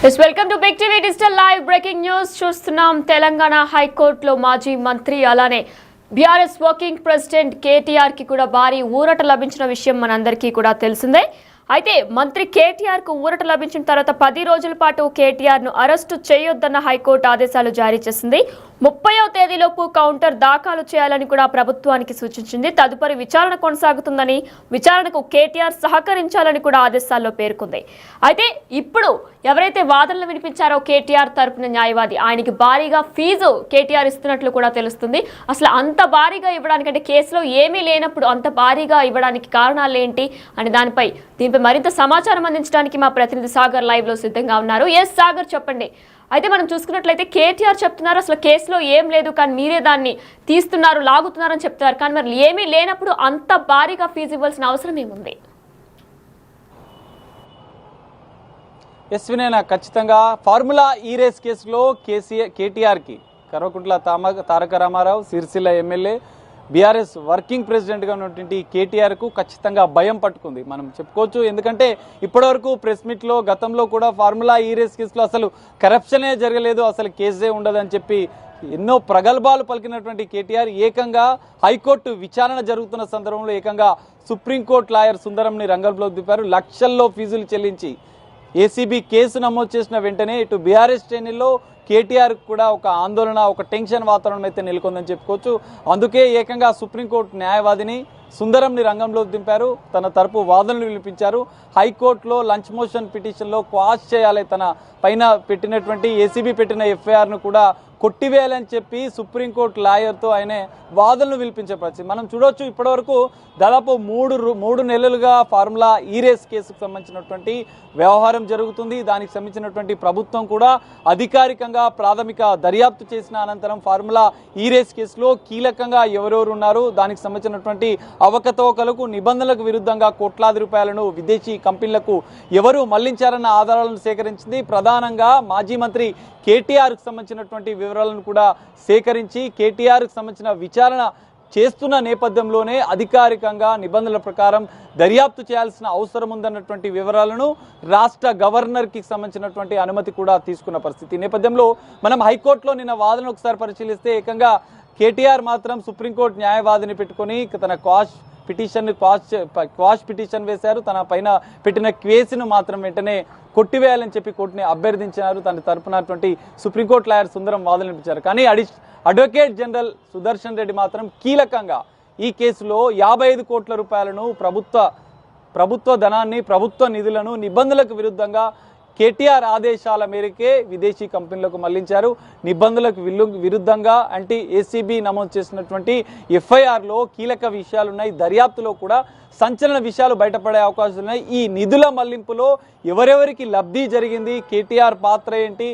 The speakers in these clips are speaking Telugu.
Welcome to big TV digital live breaking news చూస్తున్నాం. తెలంగాణ హైకోర్టులో మాజీ మంత్రి అలానే బీఆర్ఎస్ వర్కింగ్ ప్రెసిడెంట్ కేటీఆర్ కి కూడా భారీ ఊరట లభించిన విషయం మనందరికీ కూడా తెలిసిందే. అయితే మంత్రి కేటీఆర్ కు ఊరట లభించిన తర్వాత 10 రోజుల పాటు కేటీఆర్ ను అరెస్టు చేయొద్దన్న హైకోర్టు ఆదేశాలు జారీ చేసింది. 30వ తేదీలోపు కౌంటర్ దాఖలు చేయాలని కూడా ప్రభుత్వానికి సూచించింది. తదుపరి విచారణ కొనసాగుతుందని, విచారణకు కేటీఆర్ సహకరించాలని కూడా ఆదేశాల్లో పేర్కొంది. అయితే ఇప్పుడు ఎవరైతే వాదనలు వినిపించారో కేటీఆర్ తరపున న్యాయవాది, ఆయనకి భారీగా ఫీజు కేటీఆర్ ఇస్తున్నట్లు కూడా తెలుస్తుంది. అసలు అంత భారీగా ఇవ్వడానికంటే కేసులో ఏమీ లేనప్పుడు అంత భారీగా ఇవ్వడానికి కారణాలు ఏంటి అని దీనిపై మరింత సమాచారం అందించడానికి మా ప్రతినిధి సాగర్ లైవ్ లో సిద్ధంగా ఉన్నారు. ఎస్ సాగర్, చెప్పండి. అయితే మనం చూసుకున్నట్లయితే కేటీఆర్ చెప్తున్నారు అసలు కేసులో ఏం లేదు, కానీ మీరే దాన్ని తీస్తున్నారు, లాగుతున్నారని చెప్తున్నారు. కానీ మరి ఏమీ లేనప్పుడు అంత భారీగా ఫీజు ఇవ్వాల్సిన అవసరం ఏముంది? వినయన, ఖచ్చితంగా ఫార్ములా ఈ రేస్ కేసులో కేటీఆర్కి Kalvakuntla Taraka Ramarao, Sircilla MLA, BRS working ప్రెసిడెంట్గా ఉన్నటువంటి కేటీఆర్కు ఖచ్చితంగా భయం పట్టుకుంది మనం చెప్పుకోవచ్చు. ఎందుకంటే ఇప్పటివరకు ప్రెస్ మీట్లో గతంలో కూడా ఫార్ములా ఈ రేస్ కేసులో అసలు కరప్షనే జరగలేదు, అసలు కేసే ఉండదని చెప్పి ఎన్నో ప్రగల్భాలు పలికినటువంటి కేటీఆర్ ఏకంగా హైకోర్టు విచారణ జరుగుతున్న సందర్భంలో ఏకంగా సుప్రీంకోర్టు లాయర్ సుందరంని రంగంలోకి దింపారు. లక్షల్లో ఫీజులు చెల్లించి ఏసీబీ కేసు నమోదు చేసిన వెంటనే ఇటు బీఆర్ఎస్ శ్రేణుల్లో కేటీఆర్ కూడా ఒక ఆందోళన, ఒక టెన్షన్ వాతావరణం అయితే నెలకొందని చెప్పుకోవచ్చు. అందుకే ఏకంగా సుప్రీంకోర్టు న్యాయవాదిని సుందరంని రంగంలోకి దింపారు, తన తరపు వాదనలు వినిపించారు. హైకోర్టులో లంచ్ మోషన్ పిటిషన్లో క్వాష్ చేయాలి, తన పైన పెట్టినటువంటి ఏసీబీ పెట్టిన ఎఫ్ఐఆర్ను కూడా కొట్టివేయాలని చెప్పి సుప్రీంకోర్టు లాయర్తో ఆయన వాదనలు వినిపించే పరిస్థితి మనం చూడవచ్చు. ఇప్పటివరకు దాదాపు మూడు నెలలుగా ఫార్ములా ఈ రేస్ కేసుకు సంబంధించినటువంటి వ్యవహారం జరుగుతుంది. దానికి సంబంధించినటువంటి ప్రభుత్వం కూడా అధికారికంగా ప్రాథమిక దర్యాప్తు చేసిన అనంతరం ఫార్ములా ఈ రేస్ కేసులో కీలకంగా ఎవరెవరు ఉన్నారు, దానికి సంబంధించినటువంటి అవకతవకలకు, నిబంధనలకు విరుద్ధంగా కోట్లాది రూపాయలను విదేశీ కంపెనీలకు ఎవరు మళ్లించారన్న ఆధారాలను సేకరించింది. ప్రధానంగా మాజీ మంత్రి కేటీఆర్కు సంబంధించినటువంటి వివరాలను కూడా సేకరించి కేటీఆర్కు సంబంధించిన విచారణ చేస్తున్న నేపథ్యంలోనే అధికారికంగా నిబంధనల ప్రకారం దర్యాప్తు చేయాల్సిన అవసరం ఉందన్నటువంటి వివరాలను రాష్ట్ర గవర్నర్కి సంబంధించినటువంటి అనుమతి కూడా తీసుకున్న పరిస్థితి. ఈ నేపథ్యంలో మనం హైకోర్టులో నిన్న వాదన ఒకసారి పరిశీలిస్తే ఏకంగా కేటీఆర్ మాత్రం సుప్రీంకోర్టు న్యాయవాదిని పెట్టుకొని తన క్వాష్ పిటిషన్ వేశారు. తన పైన పెట్టిన కేసును మాత్రం వెంటనే కొట్టివేయాలని చెప్పి కోర్టుని అభ్యర్థించారు. తన తరపునటువంటి సుప్రీంకోర్టు లాయర్ సుందరం వాదనలు వినిపించారు. కానీ అడ్వకేట్ జనరల్ సుదర్శన్ రెడ్డి మాత్రం కీలకంగా ఈ కేసులో 55 కోట్ల రూపాయలను ప్రభుత్వ ధనాన్ని, ప్రభుత్వ నిధులను నిబంధనలకు విరుద్ధంగా కేటీఆర్ ఆదేశాల మేరకే విదేశీ కంపెనీలకు మళ్లించారు. నిబంధనలకు విరుద్ధంగా అంటే ఏసీబీ నమోదు చేసినటువంటి ఎఫ్ఐఆర్లో కీలక విషయాలున్నాయి. దర్యాప్తులో కూడా సంచలన విషయాలు బయటపడే అవకాశాలు ఉన్నాయి. ఈ నిధుల మళ్లింపులో ఎవరెవరికి లబ్ధి జరిగింది, కేటీఆర్ పాత్ర ఏంటి,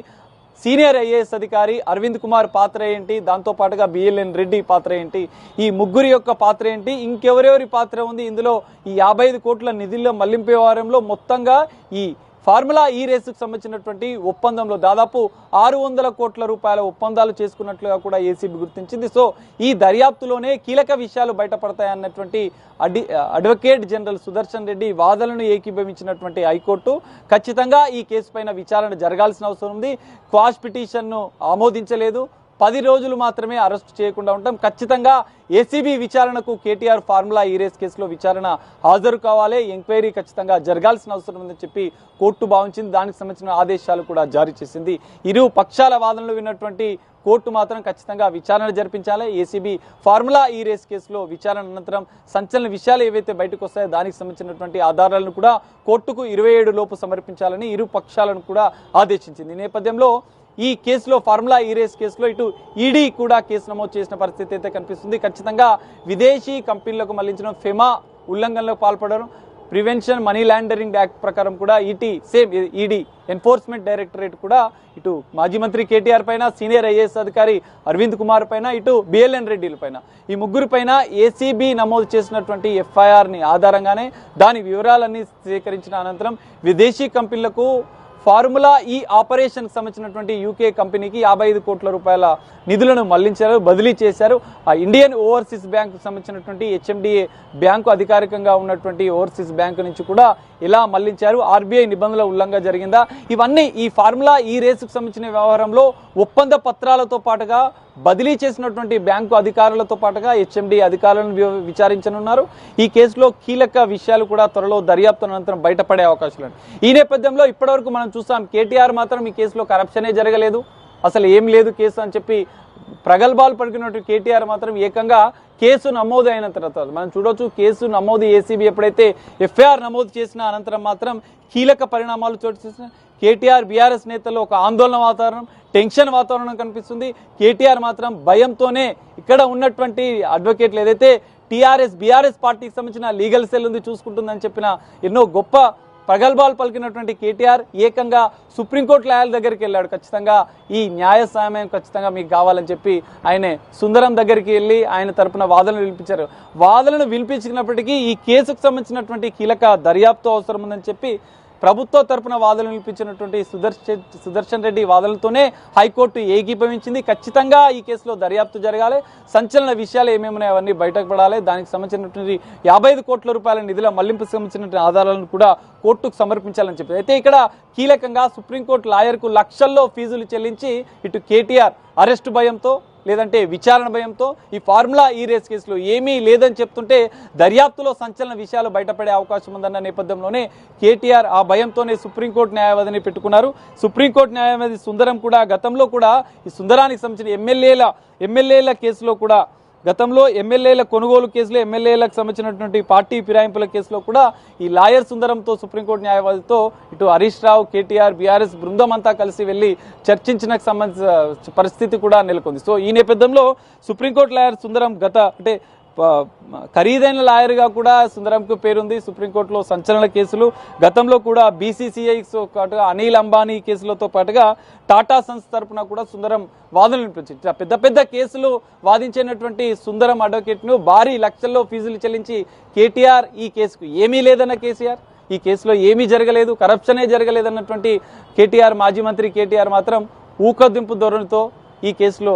సీనియర్ ఐఏఎస్ అధికారి అరవింద్ కుమార్ పాత్ర ఏంటి, దాంతోపాటుగా బిఎల్ఎన్ రెడ్డి పాత్ర ఏంటి, ఈ ముగ్గురి యొక్క పాత్ర ఏంటి, ఇంకెవరెవరి పాత్ర ఉంది ఇందులో, ఈ 55 కోట్ల నిధుల్లో మళ్లింపు వ్యవహారంలో మొత్తంగా ఈ ఫార్ములా ఈ రేసుకు సంబంధించినటువంటి ఒప్పందంలో దాదాపు 600 కోట్ల రూపాయల ఒప్పందాలు చేసుకున్నట్లుగా కూడా ఏసీబీ గుర్తించింది. సో ఈ దర్యాప్తులోనే కీలక విషయాలు బయటపడతాయన్నటువంటి అడ్వకేట్ జనరల్ సుదర్శన్ రెడ్డి వాదనలను ఏకీభవించినటువంటి హైకోర్టు ఖచ్చితంగా ఈ కేసు పైన విచారణ జరగాల్సిన అవసరం ఉంది. క్వాష్ పిటిషన్ను ఆమోదించలేదు. 10 రోజులు మాత్రమే అరెస్టు చేయకుండా ఉంటాం. ఖచ్చితంగా ఏసీబీ విచారణకు కేటీఆర్ ఫార్ములా ఈ రేస్ కేసులో విచారణ హాజరు కావాలి, ఎంక్వైరీ ఖచ్చితంగా జరగాల్సిన అవసరం ఉందని చెప్పి కోర్టు భావించింది. దానికి సంబంధించిన ఆదేశాలు కూడా జారీ చేసింది. ఇరు పక్షాల వాదనలు విన్నటువంటి కోర్టు మాత్రం ఖచ్చితంగా విచారణ జరిపించాలి. ఏసీబీ ఫార్ములా ఈ రేస్ కేసులో విచారణ అనంతరం సంచలన విషయాలు ఏవైతే బయటకు వస్తాయో దానికి సంబంధించినటువంటి ఆధారాలను కూడా కోర్టుకు 27 లోపు సమర్పించాలని ఇరు పక్షాలను కూడా ఆదేశించింది. ఈ నేపథ్యంలో ఈ కేసులో ఫార్ములా ఈ రేస్ కేసులో ఇటు ఈడీ కూడా కేసు నమోదు చేసిన పరిస్థితి అయితే కనిపిస్తుంది. ఖచ్చితంగా విదేశీ కంపెనీలకు మళ్లించడం, ఫెమా ఉల్లంఘనలకు పాల్పడడం, ప్రివెన్షన్ మనీ లాండరింగ్ యాక్ట్ ప్రకారం కూడా ఈడీ ఎన్ఫోర్స్మెంట్ డైరెక్టరేట్ కూడా ఇటు మాజీ మంత్రి కేటీఆర్ పైన, సీనియర్ ఐఏఎస్ అధికారి అరవింద్ కుమార్ పైన, ఇటు బిఎల్ఎన్ రెడ్డిల పైన, ఈ ముగ్గురు పైన ఏసీబీ నమోదు చేసినటువంటి ఎఫ్ఐఆర్ని ఆధారంగానే దాని వివరాలన్నీ సేకరించిన అనంతరం విదేశీ కంపెనీలకు ఫార్ములా ఈ ఆపరేషన్కి సంబంధించినటువంటి యూకే కంపెనీకి 55 కోట్ల రూపాయల నిధులను మళ్లించారు, బదిలీ చేశారు. ఆ ఇండియన్ ఓవర్సీస్ బ్యాంకు సంబంధించినటువంటి హెచ్ఎండిఏ బ్యాంకు అధికారికంగా ఉన్నటువంటి ఓవర్సీస్ బ్యాంకు నుంచి కూడా ఇలా మళ్లించారు. ఆర్బీఐ నిబంధనల ఉల్లంఘన జరిగిందా, ఇవన్నీ ఈ ఫార్ములా ఈ రేసుకు సంబంధించిన వ్యవహారంలో ఒప్పంద పత్రాలతో పాటుగా బదిలీ చేసినటువంటి బ్యాంకు అధికారులతో పాటుగా హెచ్ఎండి అధికారులను విచారించనున్నారు. ఈ కేసులో కీలక విషయాలు కూడా త్వరలో దర్యాప్తు అనంతరం బయటపడే అవకాశాలు ఉన్నాయి. ఈ నేపథ్యంలో ఇప్పటివరకు మనం చూసాం కేటీఆర్ మాత్రం ఈ కేసులో కరప్షనే జరగలేదు, అసలు ఏం లేదు కేసు అని చెప్పి ప్రగల్భాలు పలికినట్టు కేటీఆర్ మాత్రం ఏకంగా కేసు నమోదు అయిన తర్వాత మనం చూడవచ్చు. కేసు నమోదు ఏసీబీ ఎప్పుడైతే ఎఫ్ఐఆర్ నమోదు చేసిన అనంతరం మాత్రం కీలక పరిణామాలు చోటు చేసుకున్నాయి. కేటీఆర్ బీఆర్ఎస్ నేతల్లో ఒక ఆందోళన వాతావరణం, టెన్షన్ వాతావరణం కనిపిస్తుంది. కేటీఆర్ మాత్రం భయంతోనే ఇక్కడ ఉన్నటువంటి అడ్వకేట్లు ఏదైతే టీఆర్ఎస్ బీఆర్ఎస్ పార్టీకి సంబంధించిన లీగల్ సెల్ ఉంది చూసుకుంటుందని చెప్పిన ఎన్నో గొప్ప ప్రగల్భాలు పలికినటువంటి కేటీఆర్ ఏకంగా సుప్రీంకోర్టు లాయర్ల దగ్గరికి వెళ్ళాడు. ఖచ్చితంగా ఈ న్యాయ సహాయం ఖచ్చితంగా మీకు కావాలని చెప్పి ఆయన సుందరం దగ్గరికి వెళ్ళి ఆయన తరపున వాదనలు వినిపించారు. వాదనలు వినిపించినప్పటికీ ఈ కేసుకు సంబంధించినటువంటి కీలక దర్యాప్తు అవసరం ఉందని చెప్పి ప్రభుత్వ తరపున వాదనలు వినిపించినటువంటి సుదర్శన్ రెడ్డి వాదనలతోనే హైకోర్టు ఏకీభవించింది. ఖచ్చితంగా ఈ కేసులో దర్యాప్తు జరగాలి, సంచలన విషయాలు ఏమేమున్నాయి అవన్నీ బయటకు పడాలి, దానికి సంబంధించినటువంటి 55 కోట్ల రూపాయల నిధుల మళ్లింపుకు సంబంధించిన ఆధారాలను కూడా కోర్టుకు సమర్పించాలని చెప్పి అయితే ఇక్కడ కీలకంగా సుప్రీంకోర్టు లాయర్కు లక్షల్లో ఫీజులు చెల్లించి ఇటు కేటీఆర్ అరెస్టు భయంతో లేదంటే విచారణ భయంతో ఈ ఫార్ములా ఈ రేస్ కేసులో ఏమీ లేదని చెప్తుంటే దర్యాప్తులో సంచలన విషయాలు బయటపడే అవకాశం ఉందన్న నేపథ్యంలోనే కేటీఆర్ ఆ భయంతోనే సుప్రీంకోర్టు న్యాయవాదిని పెట్టుకున్నారు. సుప్రీంకోర్టు న్యాయవాది సుందరం కూడా గతంలో కూడా ఈ సుందరానికి సంబంధించిన ఎమ్మెల్యేల కేసులో కూడా గతంలో ఎమ్మెల్యేల కొనుగోలు కేసులో ఎమ్మెల్యేలకు సంబంధించినటువంటి పార్టీ ఫిరాయింపుల కేసులో కూడా ఈ లాయర్ సుందరంతో సుప్రీంకోర్టు న్యాయవాదితో ఇటు హరీష్ రావు కేటీఆర్ బీఆర్ఎస్ బృందం అంతా కలిసి వెళ్ళి చర్చించిన సంబంధించిన పరిస్థితి కూడా నెలకొంది. సో ఈ నేపథ్యంలో సుప్రీంకోర్టు లాయర్ సుందరం అంటే ఖరీదైన లాయర్గా కూడా సుందరంకు పేరుంది. సుప్రీంకోర్టులో సంచలన కేసులు గతంలో కూడా బీసీసీఐతో పాటుగా అనిల్ అంబానీ కేసులతో పాటుగా టాటా సన్స్ తరఫున కూడా సుందరం వాదనలు వినిపించింది. పెద్ద పెద్ద కేసులు వాదించినటువంటి సుందరం అడ్వకేట్ను భారీ లక్షల్లో ఫీజులు చెల్లించి కేటీఆర్ ఈ కేసుకు ఏమీ లేదన్న కేసీఆర్ ఈ కేసులో ఏమీ జరగలేదు, కరప్షనే జరగలేదన్నటువంటి కేటీఆర్ మాజీ మంత్రి కేటీఆర్ మాత్రం ఊకదింపు ధోరణితో ఈ కేసులో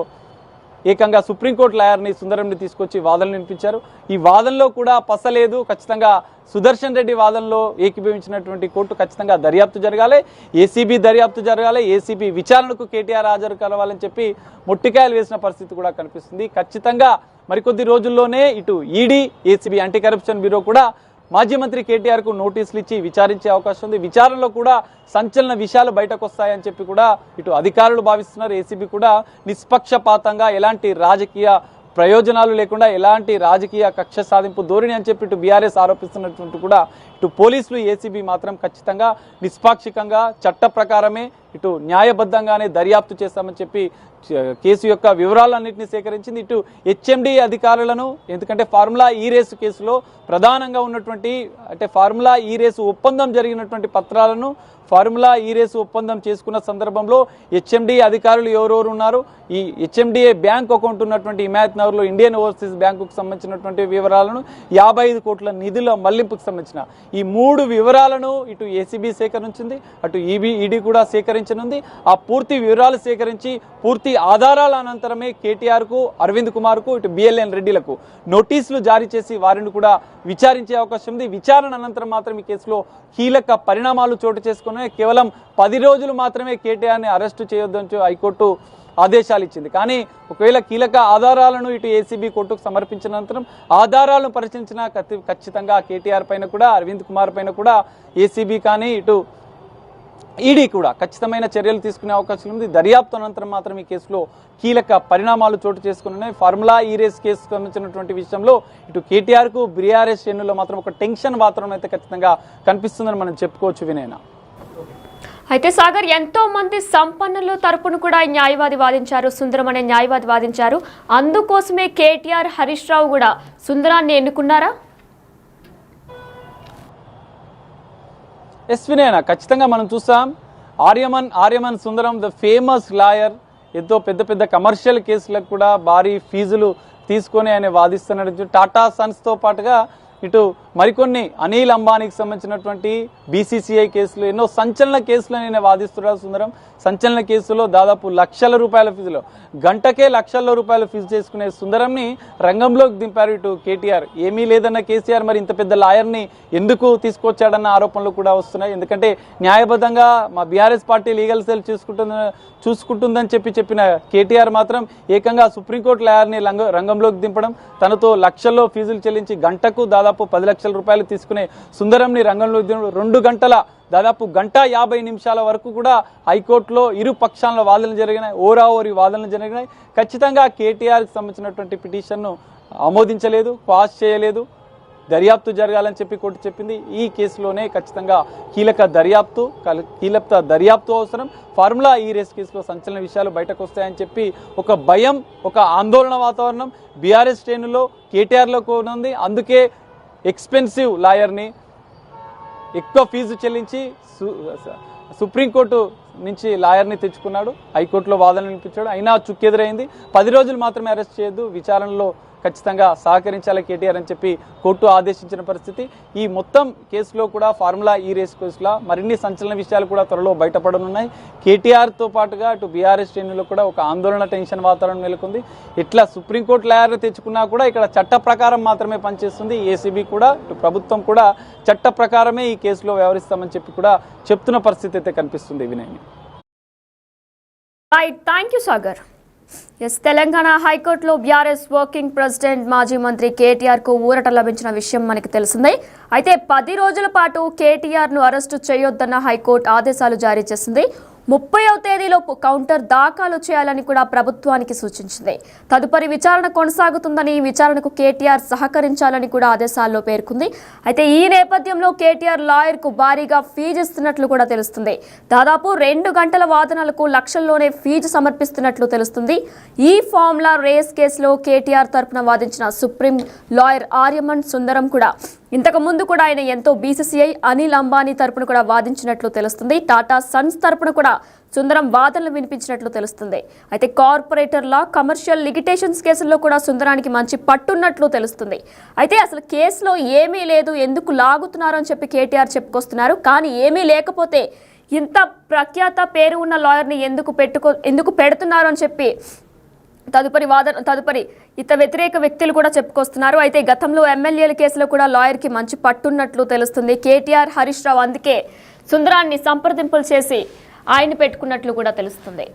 ఏకంగా సుప్రీంకోర్టు లాయర్ని సుందరంని తీసుకొచ్చి వాదనలు వినిపించారు. ఈ వాదనలో కూడా పసలేదు, ఖచ్చితంగా సుదర్శన్ రెడ్డి వాదనలో ఏకీభవించినటువంటి కోర్టు ఖచ్చితంగా దర్యాప్తు జరగాలి, ఏసీబీ దర్యాప్తు జరగాలి, ఏసీబీ విచారణకు కేటీఆర్ హాజరు కావాలని చెప్పి మొట్టికాయలు వేసిన పరిస్థితి కూడా కనిపిస్తుంది. ఖచ్చితంగా మరికొద్ది రోజుల్లోనే ఇటు ED ACB anti corruption bureau కూడా మాజీ మంత్రి కేటీఆర్కు నోటీసులు ఇచ్చి విచారించే అవకాశం ఉంది. విచారణలో కూడా సంచలన విషయాలు బయటకు వస్తాయని చెప్పి కూడా ఇటు అధికారులు భావిస్తున్నారు. ఏసీబీ కూడా నిష్పక్షపాతంగా ఎలాంటి రాజకీయ ప్రయోజనాలు లేకుండా ఎలాంటి రాజకీయ కక్ష సాధింపు ధోరణి అని చెప్పి ఇటు బీఆర్ఎస్ ఆరోపిస్తున్నటువంటి కూడా ఇటు పోలీసులు ఏసీబీ మాత్రం ఖచ్చితంగా నిష్పాక్షికంగా చట్ట ప్రకారమే ఇటు న్యాయబద్ధంగానే దర్యాప్తు చేస్తామని చెప్పి కేసు యొక్క వివరాలన్నింటినీ సేకరించింది. ఇటు హెచ్ఎండి అధికారులను ఎందుకంటే ఫార్ములా ఈ రేసు కేసులో ప్రధానంగా ఉన్నటువంటి అంటే ఫార్ములా ఈ రేసు ఒప్పందం జరిగినటువంటి పత్రాలను ఫార్ములా ఈ రేసు ఒప్పందం చేసుకున్న సందర్భంలో హెచ్ఎండి అధికారులు ఎవరెవరు ఉన్నారు, ఈ హెచ్ఎండిఏ బ్యాంక్ అకౌంట్ ఉన్నటువంటి హిమాయత్ నగర్లో ఇండియన్ ఓవర్సీస్ బ్యాంకుకు సంబంధించినటువంటి వివరాలను 55 కోట్ల నిధుల మళ్లింపుకు సంబంధించిన ఈ 3 వివరాలను ఇటు ఏసీబీ సేకరించింది, అటు ఈడీ కూడా సేకరించనుంది. ఆ పూర్తి వివరాలు సేకరించి పూర్తి ఆధారాల అనంతరమే కేటీఆర్కు అరవింద్ కుమార్కు ఇటు బిఎల్ఎన్ రెడ్డిలకు నోటీసులు జారీ చేసి వారిని కూడా విచారించే అవకాశం ఉంది. విచారణ అనంతరం మాత్రం ఈ కేసులో కీలక పరిణామాలు చోటు చేసుకున్నాయి. కేవలం 10 రోజులు మాత్రమే కేటీఆర్ని అరెస్టు చేయొద్దంటూ హైకోర్టు ఆదేశాలు ఇచ్చింది. కానీ ఒకవేళ కీలక ఆధారాలను ఇటు ఏసీబీ కోర్టుకు సమర్పించిన అనంతరం ఆధారాలను పరిశీలించిన ఖచ్చితంగా కేటీఆర్ పైన కూడా అరవింద్ కుమార్ పైన కూడా ఏసీబీ కానీ ఇటు ఈడీ కూడా ఖచ్చితమైన చర్యలు తీసుకునే అవకాశం ఉంది. దర్యాప్తు అనంతరం మాత్రం ఈ కేసులో కీలక పరిణామాలు చోటు చేసుకున్నాయి. ఫార్ములా ఈ రేస్ కేసు సంబంధించినటువంటి విషయంలో ఇటు కేటీఆర్కు బీఆర్ఎస్ శ్రేణుల్లో మాత్రం ఒక టెన్షన్ వాతావరణం అయితే ఖచ్చితంగా కనిపిస్తుందని మనం చెప్పుకోవచ్చు వినయన. అయితే సాగర్ ఎంతో మంది సంపన్నుల తరపున కూడా న్యాయవాది వాదించారు, సుందరం అనే న్యాయవాది వాదించారు. అందుకోసమే కేటీఆర్ హరీష్ రావు కూడా సుందరాన్ని ఎన్నుకున్నారా? వినయన ఖచ్చితంగా మనం చూసాం ఆర్యమన్ సుందరం ద ఫేమస్ లాయర్ ఎంతో పెద్ద పెద్ద కమర్షియల్ కేసులకు కూడా భారీ ఫీజులు తీసుకొని ఆయన వాదిస్తున్నాడు. టాటా సన్స్తో పాటుగా ఇటు మరికొన్ని అనిల్ అంబానీకి సంబంధించినటువంటి బీసీసీఐ కేసులు ఎన్నో సంచలన కేసులు నేను వాదిస్తున్నాడు సుందరం. సంచలన కేసులో దాదాపు లక్షల రూపాయల ఫీజులో గంటకే లక్షల రూపాయల ఫీజు చేసుకునే సుందరంని రంగంలోకి దింపారు ఇటు కేటీఆర్. ఏమీ లేదన్న కేసీఆర్ మరి ఇంత పెద్ద లాయర్ని ఎందుకు తీసుకొచ్చాడన్న ఆరోపణలు కూడా వస్తున్నాయి. ఎందుకంటే న్యాయబద్ధంగా మా బీఆర్ఎస్ పార్టీ లీగల్ సెల్ చూసుకుంటుందని చెప్పిన కేటీఆర్ మాత్రం ఏకంగా సుప్రీంకోర్టు లాయర్ని రంగంలోకి దింపడం, తనతో లక్షల్లో ఫీజులు చెల్లించి గంటకు దాదాపు 10 లక్షల రూపాయలు తీసుకునే సుందరంని రంగంలోకి దింపడం, 2 గంటల దాదాపు 1:50 వరకు కూడా హైకోర్టులో ఇరు పక్షాల వాదనలు జరిగినాయి, ఓరి వాదనలు జరిగినాయి. ఖచ్చితంగా కేటీఆర్కి సంబంధించినటువంటి పిటిషన్ను ఆమోదించలేదు, పాస్ చేయలేదు, దర్యాప్తు జరగాలని చెప్పి కోర్టు చెప్పింది. ఈ కేసులోనే ఖచ్చితంగా కీలక దర్యాప్తు అవసరం. ఫార్ములా ఈ రేస్ కేసులో సంచలన విషయాలు బయటకు వస్తాయని చెప్పి ఒక భయం, ఒక ఆందోళన వాతావరణం బీఆర్ఎస్ శ్రేణుల్లో కేటీఆర్లో ఉంది. అందుకే ఎక్స్పెన్సివ్ లాయర్ని ఎక్కువ ఫీజు చెల్లించి సుప్రీంకోర్టు నుంచి లాయర్ని తెచ్చుకున్నాడు, హైకోర్టులో వాదనలు వినిపించాడు. అయినా చుక్కెదురైంది. 10 రోజులు మాత్రమే అరెస్ట్ చేయొద్దు, విచారణలో ఖచ్చితంగా సహకరించాలి కేటీఆర్ అని చెప్పి కోర్టు ఆదేశించిన పరిస్థితి. ఈ మొత్తం కేసులో కూడా ఫార్ములా ఈ రేస్ కేసులో మరిన్ని సంచలన విషయాలు కూడా త్వరలో బయటపడనున్నాయి. కేటీఆర్తో పాటుగా అటు బీఆర్ఎస్ శ్రేణుల్లో కూడా ఒక ఆందోళన, టెన్షన్ వాతావరణం నెలకొంది. ఇట్లా సుప్రీంకోర్టు లాయర్ని తెచ్చుకున్నా కూడా ఇక్కడ చట్ట ప్రకారం మాత్రమే పనిచేస్తుంది. ఏసీబీ కూడా ఇటు ప్రభుత్వం కూడా చట్ట ప్రకారమే ఈ కేసులో వ్యవహరిస్తామని చెప్పి కూడా చెప్తున్న పరిస్థితి అయితే కనిపిస్తుంది. Vinay. Right, thank you Sagar. Telangana హైకోర్టులో బీఆర్ఎస్ వర్కింగ్ ప్రెసిడెంట్ మాజీ మంత్రి కేటీఆర్ కు ఊరట లభించిన విషయం మనకి తెలిసిందే. అయితే 10 రోజుల పాటు కేటీఆర్ ను అరెస్టు చేయొద్దన్న హైకోర్టు ఆదేశాలు జారీ చేసింది. 30వ తేదీలోపు కౌంటర్ దాఖలు చేయాలని కూడా ప్రభుత్వానికి సూచించింది. తదుపరి విచారణ కొనసాగుతుందని, విచారణకు కేటీఆర్ సహకరించాలని కూడా ఆదేశాల్లో పేర్కొంది. అయితే ఈ నేపథ్యంలో కేటీఆర్ లాయర్ కు భారీగా ఫీజు ఇస్తున్నట్లు కూడా తెలుస్తుంది. దాదాపు 2 గంటల వాదనలకు లక్షల్లోనే ఫీజు సమర్పిస్తున్నట్లు తెలుస్తుంది. ఈ ఫార్ములా రేస్ కేసులో కేటీఆర్ తరపున వాదించిన సుప్రీం లాయర్ ఆర్యమన్ సుందరం కూడా ఇంతకు ముందు కూడా ఆయన ఎంతో బీసీసీఐ అనిల్ అంబానీ తరపున కూడా వాదించినట్లు తెలుస్తుంది. టాటా సన్స్ తరపున కూడా సుందరం వాదనలు వినిపించినట్లు తెలుస్తుంది. అయితే కార్పొరేటర్ లా, కమర్షియల్ లిటిగేషన్స్ కేసుల్లో కూడా సుందరానికి మంచి పట్టున్నట్లు తెలుస్తుంది. అయితే అసలు కేసులో ఏమీ లేదు, ఎందుకు లాగుతున్నారని చెప్పి కేటీఆర్ చెప్పుకొస్తున్నారు. కానీ ఏమీ లేకపోతే ఇంత ప్రఖ్యాత పేరు ఉన్న లాయర్ని ఎందుకు పెడుతున్నారు అని చెప్పి తదుపరి ఇత వ్యతిరేక వ్యక్తులు కూడా చెప్పుకొస్తున్నారు. అయితే గతంలో ఎమ్మెల్యేల కేసులో కూడా లాయర్కి మంచి పట్టున్నట్లు తెలుస్తుంది. కేటీఆర్, హరీష్ రావు అందుకే సుందరాన్ని సంప్రదింపులు చేసి ఆయన పెట్టుకున్నట్లు కూడా తెలుస్తుంది.